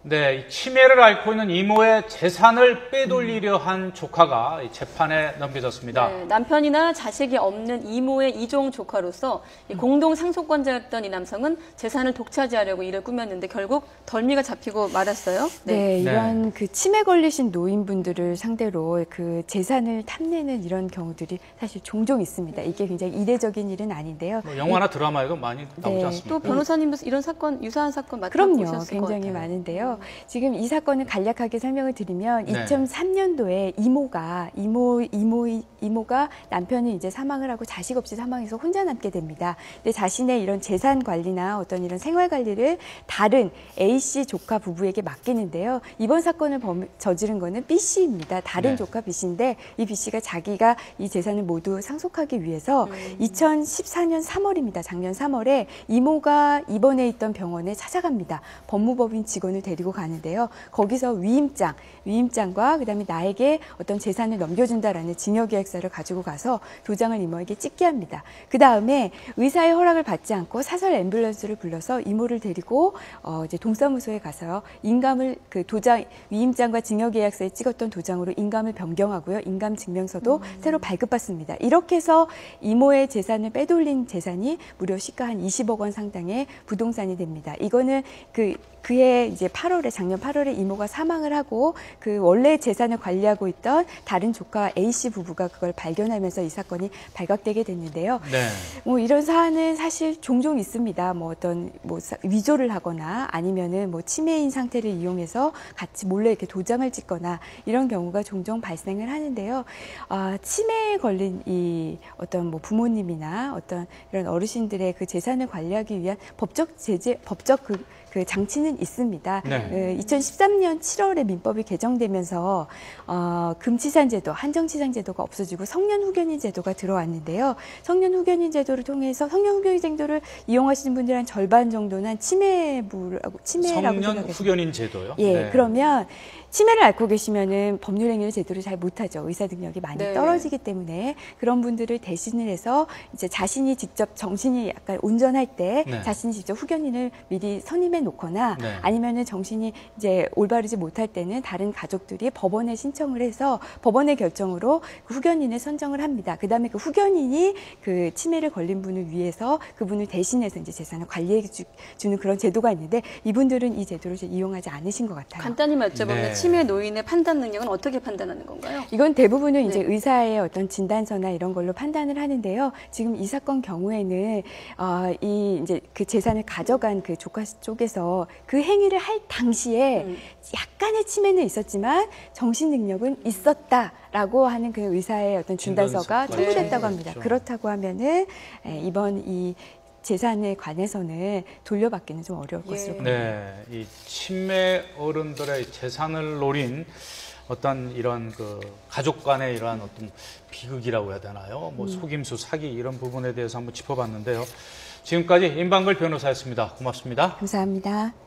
네, 이 치매를 앓고 있는 이모의 재산을 빼돌리려 한 조카가 재판에 넘겨졌습니다. 네, 남편이나 자식이 없는 이모의 이종 조카로서 공동 상속권자였던 이 남성은 재산을 독차지하려고 일을 꾸몄는데 결국 덜미가 잡히고 말았어요. 네, 이런 그 치매 걸리신 노인분들을 상대로 그 재산을 탐내는 이런 경우들이 사실 종종 있습니다. 이게 굉장히 이례적인 일은 아닌데요. 뭐 영화나 드라마에도 많이 나오지 않습니까? 또 변호사님도 이런 사건, 유사한 사건 맡아보셨을 것 같아요. 굉장히 많은데요. 지금 이 사건을 간략하게 설명을 드리면 2003년도에 이모가 남편이 이제 사망을 하고 자식 없이 사망해서 혼자 남게 됩니다. 근데 자신의 이런 재산 관리나 어떤 이런 생활 관리를 다른 A씨 조카 부부에게 맡기는데요. 이번 사건을 저지른 거는 B씨입니다. 다른 조카 B씨인데 이 B씨가 자기가 이 재산을 모두 상속하기 위해서 2014년 3월입니다. 작년 3월에 이모가 입원해 있던 병원에 찾아갑니다. 법무법인 직원을 데리고 가는데요. 거기서 위임장과 그다음에 나에게 어떤 재산을 넘겨준다라는 증여계약서를 가지고 가서 도장을 이모에게 찍게 합니다. 그 다음에 의사의 허락을 받지 않고 사설 앰뷸런스를 불러서 이모를 데리고 이제 동사무소에 가서요. 인감을 그 도장 위임장과 증여계약서에 찍었던 도장으로 인감을 변경하고요. 인감증명서도 새로 발급받습니다. 이렇게 해서 이모의 재산을 빼돌린 재산이 무려 시가 한 20억 원 상당의 부동산이 됩니다. 이거는 그해 이제 작년 8월에 이모가 사망을 하고 그 원래 재산을 관리하고 있던 다른 조카 A씨 부부가 그걸 발견하면서 이 사건이 발각되게 됐는데요. 뭐 이런 사안은 사실 종종 있습니다. 뭐 어떤 위조를 하거나 아니면은 뭐 치매인 상태를 이용해서 같이 몰래 이렇게 도장을 찍거나 이런 경우가 종종 발생을 하는데요. 치매에 걸린 이 어떤 뭐 부모님이나 어떤 이런 어르신들의 그 재산을 관리하기 위한 법적 그 장치는 있습니다. 2013년 7월에 민법이 개정되면서 금치산 제도, 한정치상 제도가 없어지고 성년 후견인 제도가 들어왔는데요. 성년 후견인 제도를 통해서 성년 후견인 제도를 이용하시는 분들 한 절반 정도는 치매라고 성년 후견인 제도요? 그러면 치매를 앓고 계시면은 법률행위를 제대로 잘 못하죠. 의사 능력이 많이 떨어지기 때문에 그런 분들을 대신을 해서 이제 자신이 직접 정신이 약간 온전할 때 자신이 직접 후견인을 미리 선임해 놓거나 아니면은 정신이 이제 올바르지 못할 때는 다른 가족들이 법원에 신청을 해서 법원의 결정으로 그 후견인을 선정을 합니다. 그다음에 그 후견인이 그 치매를 걸린 분을 위해서 그분을 대신해서 이제 재산을 관리해 주는 그런 제도가 있는데 이분들은 이 제도를 이용하지 않으신 것 같아요. 간단히 여쭤보면 치매 노인의 판단 능력은 어떻게 판단하는 건가요? 이건 대부분은 이제 의사의 어떤 진단서나 이런 걸로 판단을 하는데요. 지금 이 사건 경우에는 이제 그 재산을 가져간 그 조카 쪽에서 그 행위를 할 당시에 약간의 치매는 있었지만 정신 능력은 있었다라고 하는 그 의사의 어떤 진단서가 첨부됐다고 합니다. 그렇다고 하면은 이번 이 재산에 관해서는 돌려받기는 좀 어려울 것으로 보입니다. 이 치매 어른들의 재산을 노린 어떤 이런 그 가족 간의 이러한 어떤 비극이라고 해야 되나요? 뭐 속임수, 사기 이런 부분에 대해서 한번 짚어봤는데요. 지금까지 임방글 변호사였습니다. 고맙습니다. 감사합니다.